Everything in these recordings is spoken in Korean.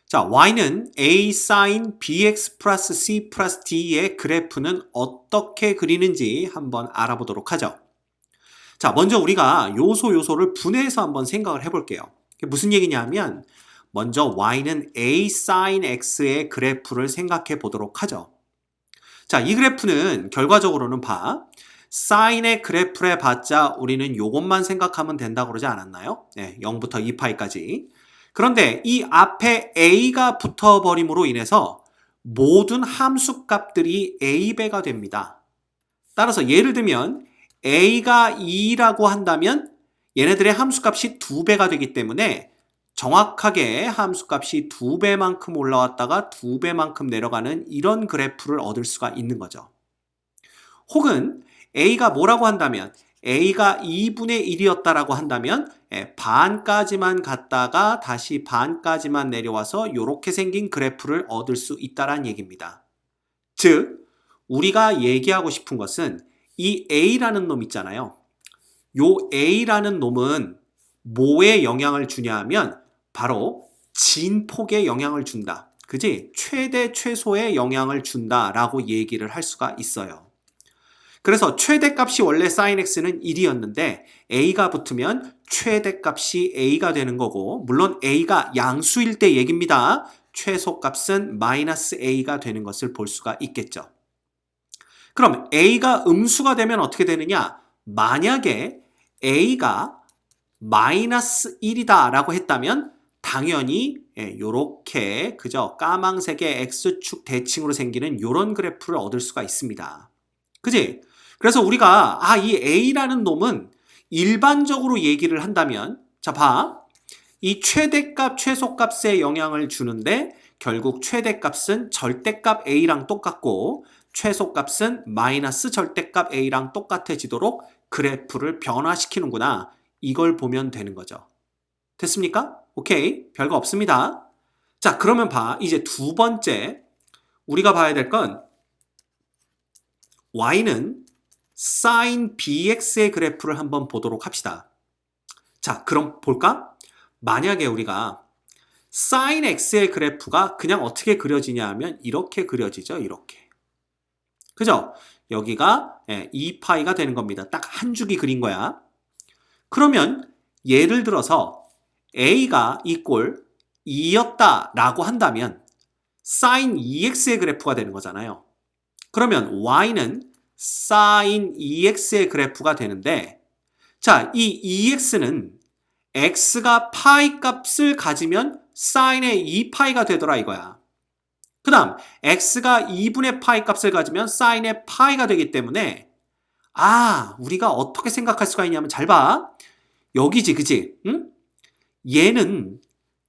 자, y는 a sin bx 플러스 c 플러스 d의 그래프는 어떻게 그리는지 한번 알아보도록 하죠. 자, 먼저 우리가 요소를 분해해서 한번 생각을 해볼게요. 무슨 얘기냐면 먼저 y는 a sin x의 그래프를 생각해 보도록 하죠. 자, 이 그래프는 결과적으로는 sin의 그래프를 해봤자 우리는 요것만 생각하면 된다고 그러지 않았나요? 네, 0부터 2파이까지. 그런데 이 앞에 a가 붙어버림으로 인해서 모든 함수값들이 a배가 됩니다. 따라서 예를 들면 a가 2라고 한다면 얘네들의 함수값이 2배가 되기 때문에 정확하게 함수값이 2배만큼 올라왔다가 2배만큼 내려가는 이런 그래프를 얻을 수가 있는 거죠. 혹은 a가 뭐라고 한다면 a가 2분의 1이었다라고 한다면 반까지만 갔다가 다시 반까지만 내려와서 이렇게 생긴 그래프를 얻을 수 있다는 얘기입니다. 즉 우리가 얘기하고 싶은 것은 이 a라는 놈 있잖아요. 요 a라는 놈은 뭐에 영향을 주냐 하면 바로 진폭에 영향을 준다. 그지? 최대 최소에 영향을 준다라고 얘기를 할 수가 있어요. 그래서 최대값이 원래 sin x는 1이었는데 a가 붙으면 최대값이 a가 되는 거고, 물론 a가 양수일 때 얘기입니다. 최소값은 마이너스 a가 되는 것을 볼 수가 있겠죠. 그럼 a가 음수가 되면 어떻게 되느냐? 만약에 a가 마이너스 1이다 라고 했다면 당연히 요렇게 그죠? 까망색의 x축 대칭으로 생기는 요런 그래프를 얻을 수가 있습니다. 그지? 그래서 우리가 이 a라는 놈은 일반적으로 얘기를 한다면 자 봐. 이 최대값 최소값에 영향을 주는데 결국 최대값은 절대값 a랑 똑같고 최소값은 마이너스 절대값 a랑 똑같아지도록 그래프를 변화시키는구나. 이걸 보면 되는 거죠. 됐습니까? 오케이. 별거 없습니다. 자, 그러면 이제 두 번째 우리가 봐야 될 건 y는 sin bx의 그래프를 한번 보도록 합시다. 자, 그럼 볼까? 만약에 우리가 sin x의 그래프가 그냥 어떻게 그려지냐 하면 이렇게 그려지죠. 이렇게. 그죠? 여기가 2파이가 되는 겁니다. 딱 한 줄기 그린 거야. 그러면 예를 들어서 a가 이꼴 2였다라고 한다면 sin 2x의 그래프가 되는 거잖아요. 그러면 y는 sin 2x의 그래프가 되는데 자, 이 2x는 x가 파이 값을 가지면 sin의 2파이가 되더라 이거야. 그 다음 x가 2분의 파이 값을 가지면 sin의 파이가 되기 때문에 우리가 어떻게 생각할 수가 있냐면 잘 봐. 여기지 그지? 응? 얘는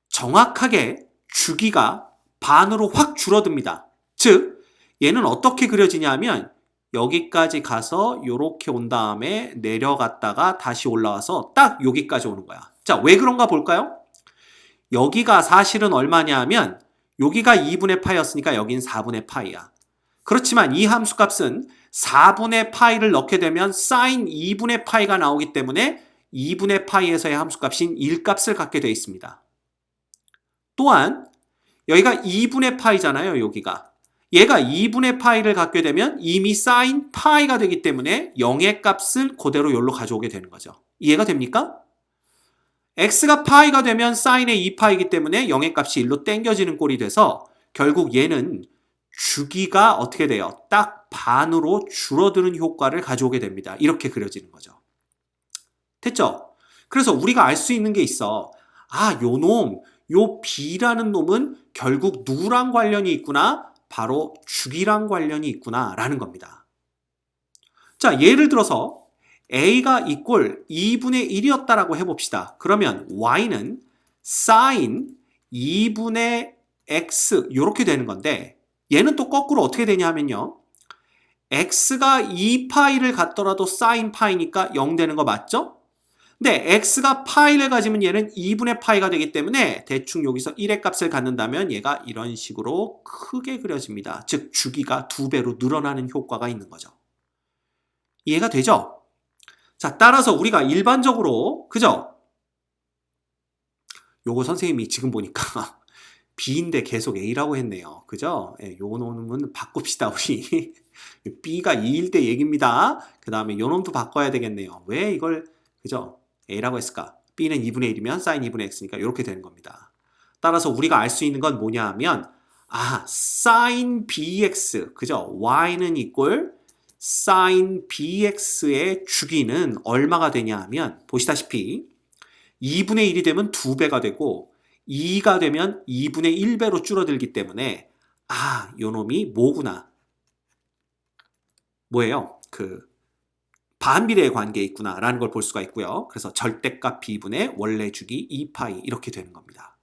정확하게 주기가 반으로 확 줄어듭니다. 즉 얘는 어떻게 그려지냐 하면 여기까지 가서 요렇게 온 다음에 내려갔다가 다시 올라와서 딱 여기까지 오는 거야. 자, 왜 그런가 볼까요? 여기가 사실은 얼마냐 하면 여기가 2분의 파이였으니까 여긴 4분의 파이야. 그렇지만 이 함수값은 4분의 파이를 넣게 되면 sin 2분의 파이가 나오기 때문에 2분의 파이에서의 함수값인 1값을 갖게 되어 있습니다. 또한 여기가 2분의 파이잖아요. 여기가. 얘가 2분의 파이를 갖게 되면 이미 sin 파이가 되기 때문에 0의 값을 그대로 여기로 가져오게 되는 거죠. 이해가 됩니까? x가 파이가 되면 sin의 2파이기 때문에 0의 값이 1로 땡겨지는 꼴이 돼서 결국 얘는 주기가 어떻게 돼요? 딱 반으로 줄어드는 효과를 가져오게 됩니다. 이렇게 그려지는 거죠. 됐죠? 그래서 우리가 알 수 있는 게 있어. 요 b라는 놈은 결국 누구랑 관련이 있구나? 바로 주기랑 관련이 있구나 라는 겁니다. 자, 예를 들어서 a가 이꼴 2분의 1이었다라고 해봅시다. 그러면 y는 sin 2분의 x 이렇게 되는 건데 얘는 또 거꾸로 어떻게 되냐면요. x가 2파이를 갖더라도 sin 파이니까 0 되는 거 맞죠? 근데 x가 파이를 가지면 얘는 2분의 파이가 되기 때문에 대충 여기서 1의 값을 갖는다면 얘가 이런 식으로 크게 그려집니다. 즉 주기가 2배로 늘어나는 효과가 있는 거죠. 이해가 되죠? 자, 따라서 우리가 일반적으로 그죠? 요거 선생님이 지금 보니까 B인데 계속 A라고 했네요. 그죠? 예, 요 놈은 바꿉시다, 우리. B가 2일 때 얘기입니다. 그 다음에 요 놈도 바꿔야 되겠네요. 왜 이걸, 그죠? A라고 했을까? B는 2분의 1이면 sin 2분의 X니까 이렇게 되는 겁니다. 따라서 우리가 알 수 있는 건 뭐냐 하면, sin bx, 그죠? y는 equal sin bx의 주기는 얼마가 되냐 하면, 보시다시피 2분의 1이 되면 2배가 되고 2가 되면 2분의 1배로 줄어들기 때문에 요 놈이 뭐구나. 뭐예요? 그 반비례의 관계에 있구나 라는 걸 볼 수가 있고요. 그래서 절대값 b분의 원래 주기 2파이 이렇게 되는 겁니다.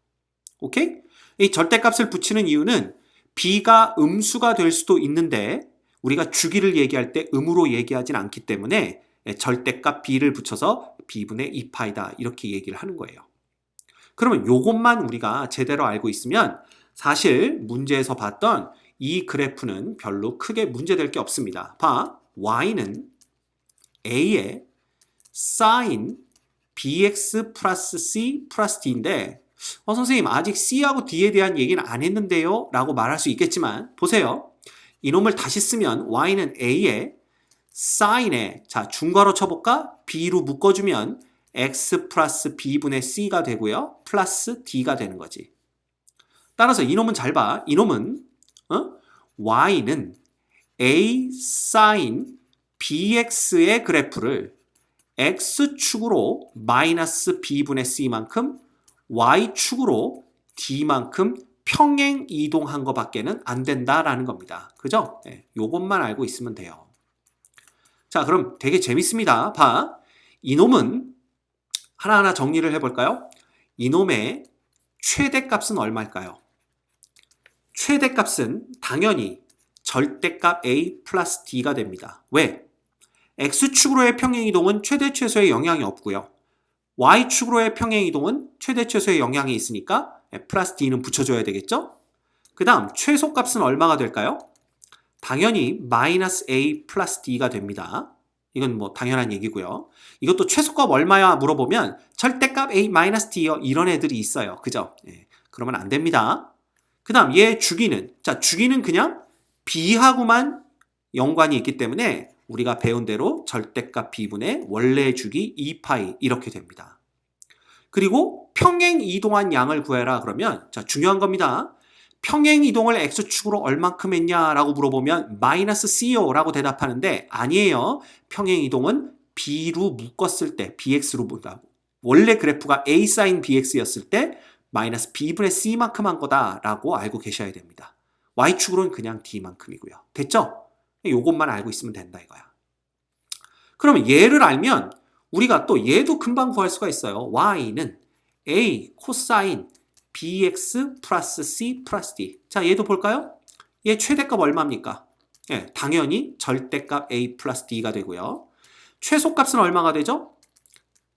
오케이? 이 절대값을 붙이는 이유는 b가 음수가 될 수도 있는데 우리가 주기를 얘기할 때 음으로 얘기하진 않기 때문에 절대값 b를 붙여서 b분의 2파이다 이렇게 얘기를 하는 거예요. 그러면 요것만 우리가 제대로 알고 있으면 사실 문제에서 봤던 이 그래프는 별로 크게 문제될 게 없습니다. 봐, y는 a의 sin bx 플러스 c 플러스 d인데 선생님 아직 c하고 d에 대한 얘기는 안 했는데요 라고 말할 수 있겠지만 보세요. 이놈을 다시 쓰면 y는 a의 sine에 자 중괄호 쳐볼까? b로 묶어주면 x 플러스 b분의 c가 되고요. 플러스 d가 되는 거지. 따라서 이놈은 잘 봐. 이놈은 y는 a sin bx의 그래프를 x축으로 마이너스 b분의 c만큼 y축으로 d만큼 평행 이동한 것밖에는 안 된다라는 겁니다. 그죠? 네, 요것만 알고 있으면 돼요. 자, 그럼 되게 재밌습니다. 봐. 이놈은 하나하나 정리를 해볼까요? 이놈의 최대값은 얼마일까요? 최대값은 당연히 절대값 a 플러스 d가 됩니다. 왜? x축으로의 평행이동은 최대 최소의 영향이 없고요. y축으로의 평행이동은 최대 최소의 영향이 있으니까 플러스 d는 붙여줘야 되겠죠? 그 다음 최소값은 얼마가 될까요? 당연히 마이너스 a 플러스 d가 됩니다. 이건 뭐 당연한 얘기고요. 이것도 최소값 얼마야 물어보면 절대값 a 마이너스 d요 이런 애들이 있어요. 그죠? 예, 그러면 안 됩니다. 그 다음 얘 주기는 자 주기는 그냥 b하고만 연관이 있기 때문에 우리가 배운 대로 절대값 b분의 원래 주기 2파이 이렇게 됩니다. 그리고 평행 이동한 양을 구해라 그러면 자 중요한 겁니다. 평행 이동을 x축으로 얼만큼 했냐라고 물어보면 마이너스 c요 라고 대답하는데 아니에요. 평행 이동은 b로 묶었을 때 bx로 뭔가 원래 그래프가 a sin bx였을 때 마이너스 b분의 c만큼 한 거다라고 알고 계셔야 됩니다. y축으로는 그냥 d만큼이고요. 됐죠? 요것만 알고 있으면 된다 이거야. 그러면 얘를 알면 우리가 또 얘도 금방 구할 수가 있어요. y는 a 코사인 bx 플러스 c 플러스 d. 자, 얘도 볼까요? 얘 최대값 얼마입니까? 예, 당연히 절대값 a 플러스 d가 되고요. 최소값은 얼마가 되죠?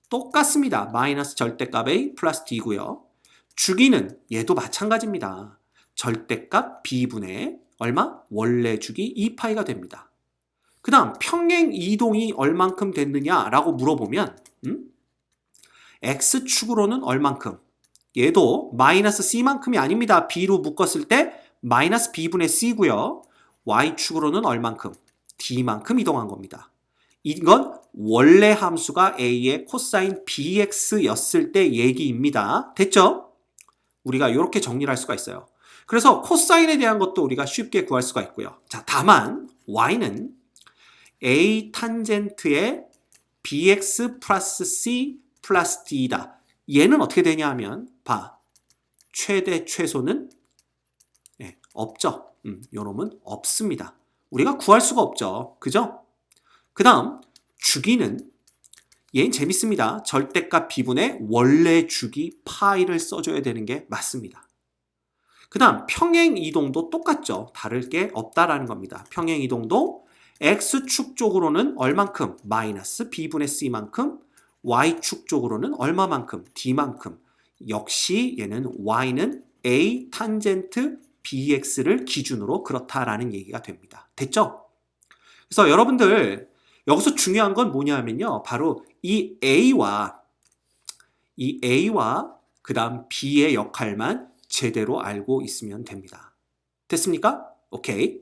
똑같습니다. 마이너스 절대값 a 플러스 d고요. 주기는 얘도 마찬가지입니다. 절대값 b분의 얼마? 원래 주기 2파이가 됩니다. 그 다음 평행 이동이 얼만큼 됐느냐라고 물어보면 x축으로는 얼만큼? 얘도 마이너스 c만큼이 아닙니다. b로 묶었을 때 마이너스 b분의 c고요. y축으로는 얼만큼? d만큼 이동한 겁니다. 이건 원래 함수가 a의 코사인 bx였을 때 얘기입니다. 됐죠? 우리가 이렇게 정리를 할 수가 있어요. 그래서 코사인에 대한 것도 우리가 쉽게 구할 수가 있고요. 자, 다만 y는 a 탄젠트의 bx 플러스 c 플러스 d다. 얘는 어떻게 되냐 하면 봐. 최대 최소는 없죠. 요놈은 없습니다. 우리가 구할 수가 없죠. 그죠? 그 다음 주기는 얘는 재밌습니다. 절대값 b분의 원래 주기 파이를 써줘야 되는 게 맞습니다. 그 다음 평행 이동도 똑같죠. 다를 게 없다라는 겁니다. 평행 이동도 x축 쪽으로는 얼만큼? 마이너스 b분의 c만큼 y축 쪽으로는 얼마만큼? d만큼. 역시 얘는 y는 a 탄젠트 bx를 기준으로 그렇다라는 얘기가 됩니다. 됐죠? 그래서 여러분들 여기서 중요한 건 뭐냐면요. 바로 이 a와 그 다음 b의 역할만 제대로 알고 있으면 됩니다. 됐습니까? 오케이.